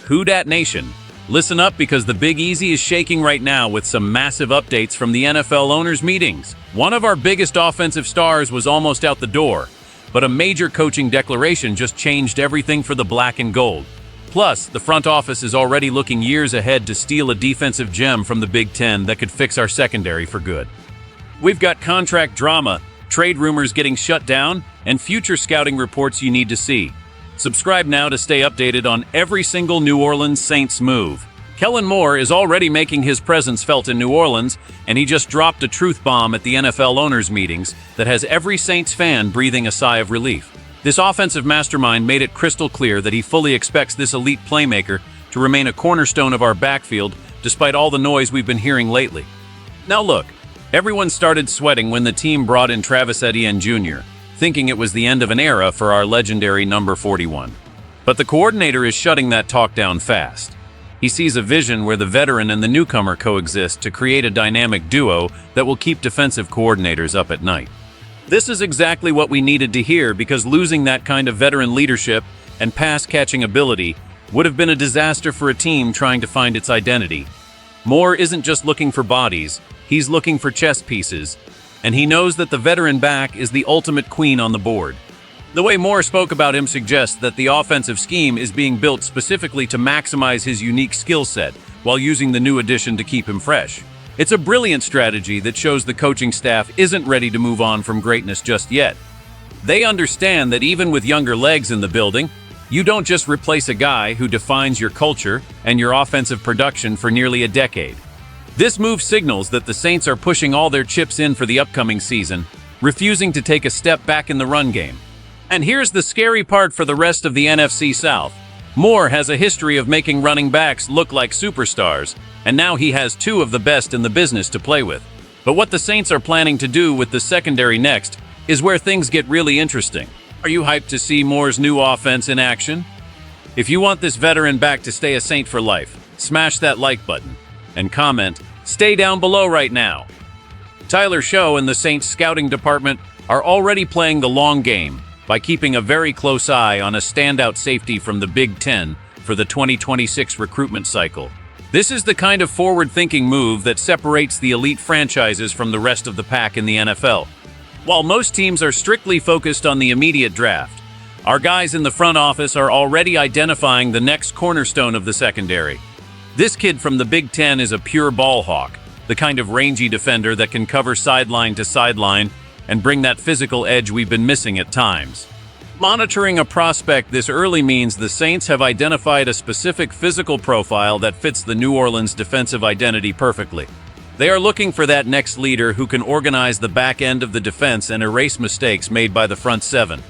Who Dat Nation. Listen up because the Big Easy is shaking right now with some massive updates from the NFL owners' meetings. One of our biggest offensive stars was almost out the door, but a major coaching declaration just changed everything for the black and gold. Plus, the front office is already looking years ahead to steal a defensive gem from the Big Ten that could fix our secondary for good. We've got contract drama, trade rumors getting shut down, and future scouting reports you need to see. Subscribe now to stay updated on every single New Orleans Saints move. Kellen Moore is already making his presence felt in New Orleans, and he just dropped a truth bomb at the NFL owners' meetings that has every Saints fan breathing a sigh of relief. This offensive mastermind made it crystal clear that he fully expects this elite playmaker to remain a cornerstone of our backfield despite all the noise we've been hearing lately. Now look, everyone started sweating when the team brought in Travis Etienne Jr., thinking it was the end of an era for our legendary number 41. But the coordinator is shutting that talk down fast. He sees a vision where the veteran and the newcomer coexist to create a dynamic duo that will keep defensive coordinators up at night. This is exactly what we needed to hear because losing that kind of veteran leadership and pass-catching ability would have been a disaster for a team trying to find its identity. Moore isn't just looking for bodies, he's looking for chess pieces, and he knows that the veteran back is the ultimate queen on the board. The way Moore spoke about him suggests that the offensive scheme is being built specifically to maximize his unique skill set while using the new addition to keep him fresh. It's a brilliant strategy that shows the coaching staff isn't ready to move on from greatness just yet. They understand that even with younger legs in the building, you don't just replace a guy who defines your culture and your offensive production for nearly a decade. This move signals that the Saints are pushing all their chips in for the upcoming season, refusing to take a step back in the run game. And here's the scary part for the rest of the NFC South. Moore has a history of making running backs look like superstars, and now he has two of the best in the business to play with. But what the Saints are planning to do with the secondary next is where things get really interesting. Are you hyped to see Moore's new offense in action? If you want this veteran back to stay a Saint for life, smash that like button and comment, "Stay down below right now." Tyler Show and the Saints scouting department are already playing the long game by keeping a very close eye on a standout safety from the Big Ten for the 2026 recruitment cycle. This is the kind of forward-thinking move that separates the elite franchises from the rest of the pack in the NFL. While most teams are strictly focused on the immediate draft, our guys in the front office are already identifying the next cornerstone of the secondary. This kid from the Big Ten is a pure ball hawk, the kind of rangy defender that can cover sideline to sideline and bring that physical edge we've been missing at times. Monitoring a prospect this early means the Saints have identified a specific physical profile that fits the New Orleans defensive identity perfectly. They are looking for that next leader who can organize the back end of the defense and erase mistakes made by the front seven.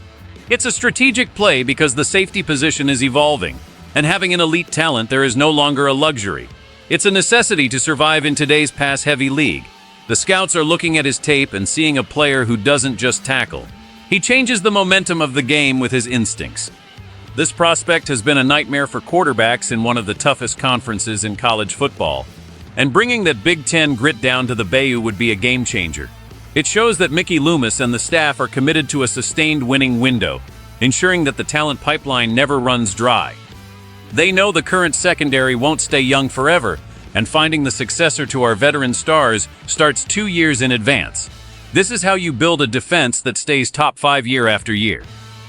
It's a strategic play because the safety position is evolving, and having an elite talent there is no longer a luxury. It's a necessity to survive in today's pass-heavy league. The scouts are looking at his tape and seeing a player who doesn't just tackle. He changes the momentum of the game with his instincts. This prospect has been a nightmare for quarterbacks in one of the toughest conferences in college football, and bringing that Big Ten grit down to the Bayou would be a game changer. It shows that Mickey Loomis and the staff are committed to a sustained winning window, ensuring that the talent pipeline never runs dry. They know the current secondary won't stay young forever, and finding the successor to our veteran stars starts 2 years in advance. This is how you build a defense that stays top 5 year after year.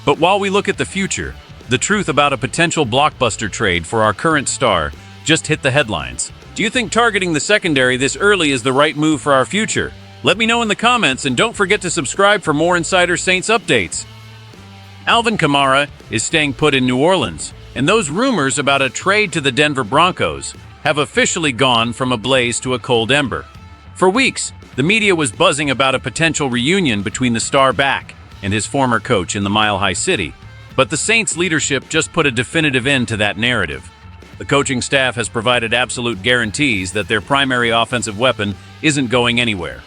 But while we look at the future, the truth about a potential blockbuster trade for our current star just hit the headlines. Do you think targeting the secondary this early is the right move for our future? Let me know in the comments, and don't forget to subscribe for more Insider Saints updates. Alvin Kamara is staying put in New Orleans, and those rumors about a trade to the Denver Broncos have officially gone from a blaze to a cold ember. For weeks, the media was buzzing about a potential reunion between the star back and his former coach in the Mile High City, but the Saints leadership just put a definitive end to that narrative. The coaching staff has provided absolute guarantees that their primary offensive weapon isn't going anywhere.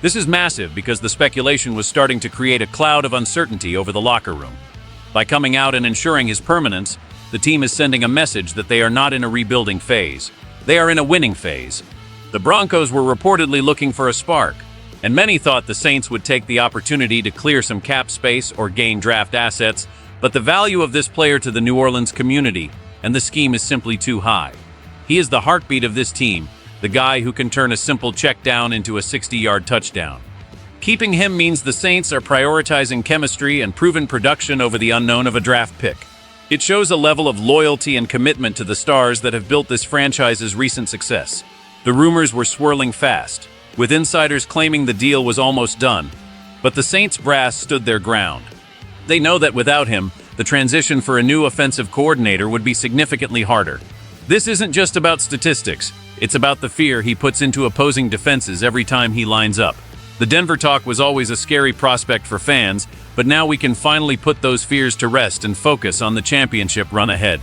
This is massive because the speculation was starting to create a cloud of uncertainty over the locker room. By coming out and ensuring his permanence, the team is sending a message that they are not in a rebuilding phase. They are in a winning phase. The Broncos were reportedly looking for a spark, and many thought the Saints would take the opportunity to clear some cap space or gain draft assets, but the value of this player to the New Orleans community and the scheme is simply too high. He is the heartbeat of this team, the guy who can turn a simple check down into a 60-yard touchdown. Keeping him means the Saints are prioritizing chemistry and proven production over the unknown of a draft pick. It shows a level of loyalty and commitment to the stars that have built this franchise's recent success. The rumors were swirling fast, with insiders claiming the deal was almost done, but the Saints brass stood their ground. They know that without him, the transition for a new offensive coordinator would be significantly harder. This isn't just about statistics, it's about the fear he puts into opposing defenses every time he lines up. The Denver talk was always a scary prospect for fans, but now we can finally put those fears to rest and focus on the championship run ahead.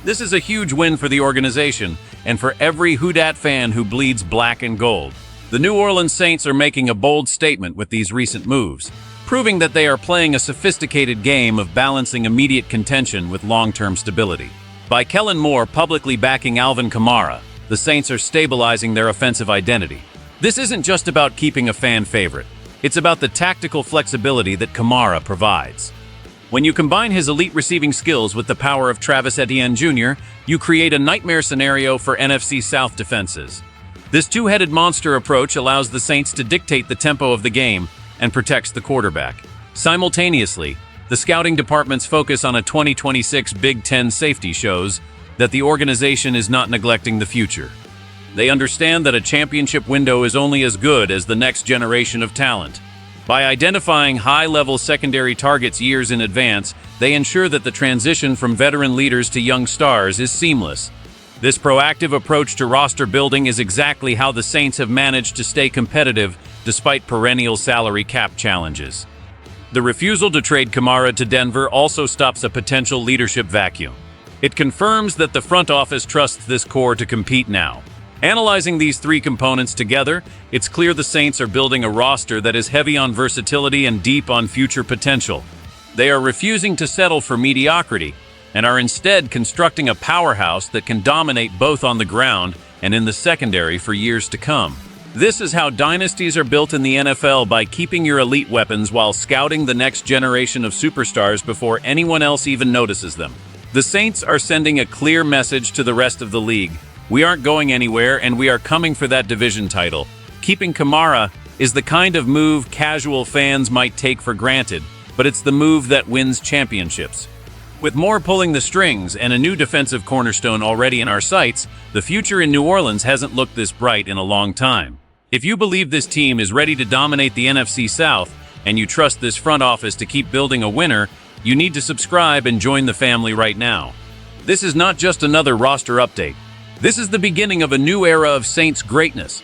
This is a huge win for the organization and for every Who Dat fan who bleeds black and gold. The New Orleans Saints are making a bold statement with these recent moves, proving that they are playing a sophisticated game of balancing immediate contention with long-term stability. By Kellen Moore publicly backing Alvin Kamara, the Saints are stabilizing their offensive identity. This isn't just about keeping a fan favorite. It's about the tactical flexibility that Kamara provides. When you combine his elite receiving skills with the power of Travis Etienne Jr., you create a nightmare scenario for NFC South defenses. This two-headed monster approach allows the Saints to dictate the tempo of the game and protects the quarterback. Simultaneously, the scouting department's focus on a 2026 Big Ten safety shows that the organization is not neglecting the future. They understand that a championship window is only as good as the next generation of talent. By identifying high-level secondary targets years in advance, they ensure that the transition from veteran leaders to young stars is seamless. This proactive approach to roster building is exactly how the Saints have managed to stay competitive despite perennial salary cap challenges. The refusal to trade Kamara to Denver also stops a potential leadership vacuum. It confirms that the front office trusts this core to compete now. Analyzing these three components together, it's clear the Saints are building a roster that is heavy on versatility and deep on future potential. They are refusing to settle for mediocrity and are instead constructing a powerhouse that can dominate both on the ground and in the secondary for years to come. This is how dynasties are built in the NFL, by keeping your elite weapons while scouting the next generation of superstars before anyone else even notices them. The Saints are sending a clear message to the rest of the league. We aren't going anywhere, and we are coming for that division title. Keeping Kamara is the kind of move casual fans might take for granted, but it's the move that wins championships. With Moore pulling the strings and a new defensive cornerstone already in our sights, the future in New Orleans hasn't looked this bright in a long time. If you believe this team is ready to dominate the NFC South, and you trust this front office to keep building a winner, you need to subscribe and join the family right now. This is not just another roster update. This is the beginning of a new era of Saints greatness.